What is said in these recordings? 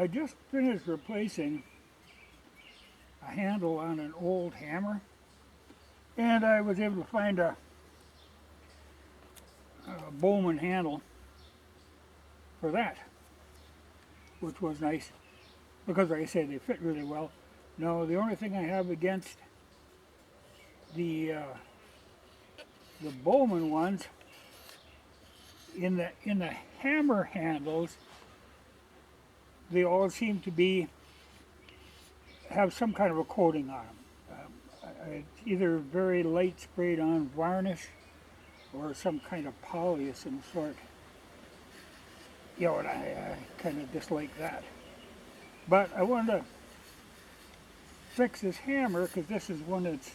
I just finished replacing a handle on an old hammer, and I was able to find a Bowman handle for that, which was nice because, like I said, they fit really well. Now, the only thing I have against the uh, the Bowman ones in the hammer handles, they all seem to be have some kind of a coating on them. It's either very light sprayed on varnish or some kind of poly of some sort. And I kind of dislike that. But I wanted to fix this hammer because this is one that's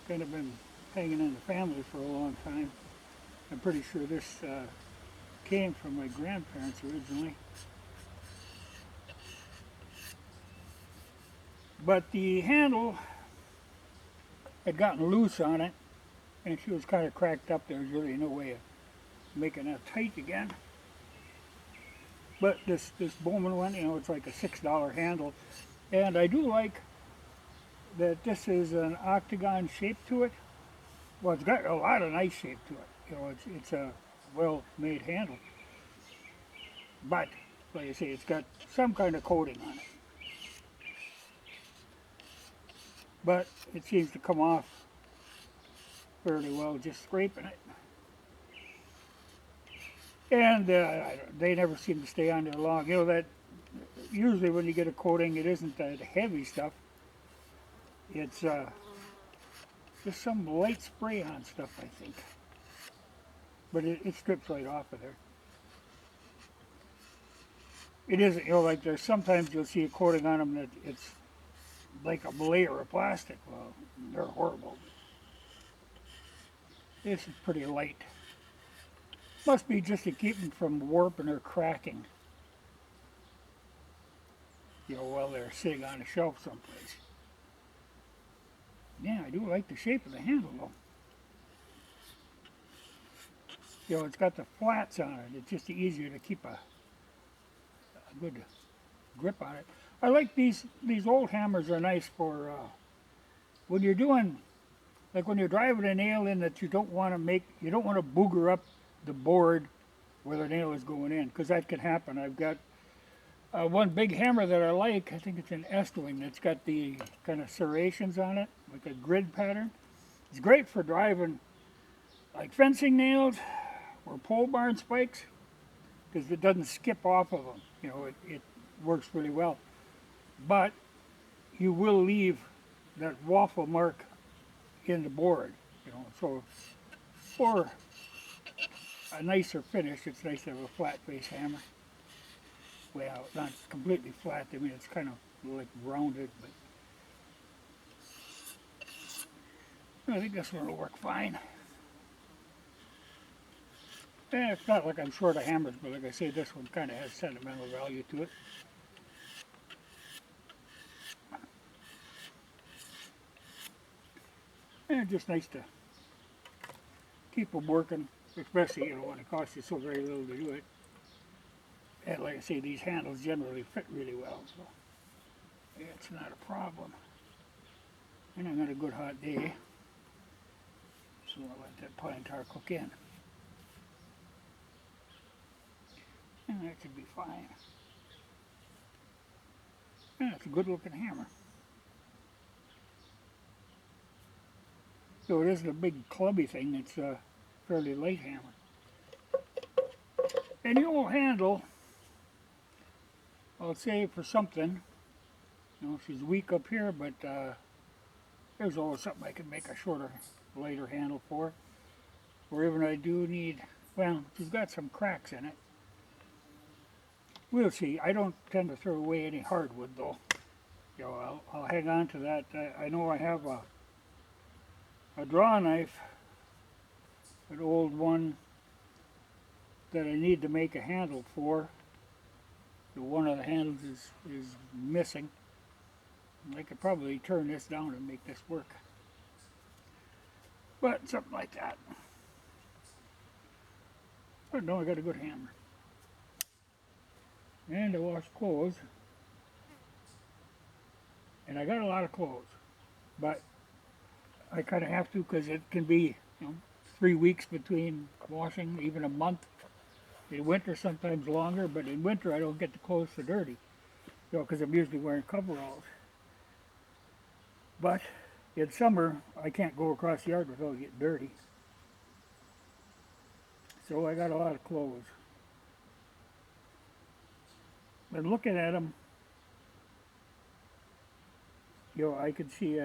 kind of been hanging in the family for a long time. I'm pretty sure this came from my grandparents originally. But the handle had gotten loose on it, and she was kind of cracked up. There was really no way of making that tight again. But this Bowman one, it's like a $6 handle, and I do like that this is an octagon shape to it. Well, it's got a lot of nice shape to it. It's a well-made handle, but like I say, it's got some kind of coating on it. But it seems to come off fairly well just scraping it. And they never seem to stay on there long. That usually when you get a coating, it isn't that heavy stuff. It's just some light spray on stuff, I think. But it strips right off of there. It isn't, like there's sometimes you'll see a coating on them that it's like a layer of plastic. Well, they're horrible. This is pretty light. Must be just to keep them from warping or cracking. While they're sitting on a shelf someplace. Yeah, I do like the shape of the handle though. It's got the flats on it. It's just easier to keep a good grip on it. I like these old hammers are nice for when you're doing, like when you're driving a nail in that you don't want to booger up the board where the nail is going in, because that can happen. I've got one big hammer that I like. I think it's an Estling that's got the kind of serrations on it, like a grid pattern. It's great for driving like fencing nails or pole barn spikes because it doesn't skip off of them. It works really well. But you will leave that waffle mark in the board, so for a nicer finish, it's nice to have a flat face hammer. Well, not completely flat, I mean it's kind of like rounded, but I think this one will work fine. It's not like I'm short of hammers, but like I say, this one kind of has sentimental value to it. And it's just nice to keep them working, especially when it costs you so very little to do it. And like I say, these handles generally fit really well, so it's not a problem. And I got a good hot day, so I'll let that pine tar cook in. And that should be fine. And it's a good looking hammer. So it isn't a big clubby thing, it's a fairly light hammer. And the old handle, I'll say for something, she's weak up here, but there's always something I can make a shorter, lighter handle for. Or even I do need, she's got some cracks in it. We'll see. I don't tend to throw away any hardwood though. I'll hang on to that. I know I have a draw knife, an old one that I need to make a handle for. One of the handles is missing. I could probably turn this down and make this work. But something like that. But no, I got a good hammer. And to wash clothes. and I got a lot of clothes, but I kind of have to because it can be, 3 weeks between washing, even a month. In winter, sometimes longer, but in winter I don't get the clothes so dirty, because I'm usually wearing coveralls. But in summer, I can't go across the yard without getting dirty. So I got a lot of clothes. And looking at them, I can see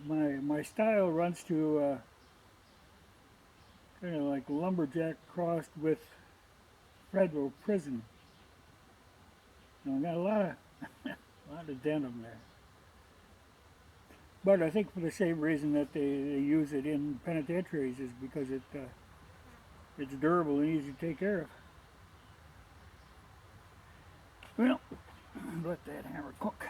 my style runs to kind of like lumberjack crossed with federal prison. I got a lot of a lot of denim there. But I think for the same reason that they use it in penitentiaries is because it's durable and easy to take care of. Well, let that hammer cook.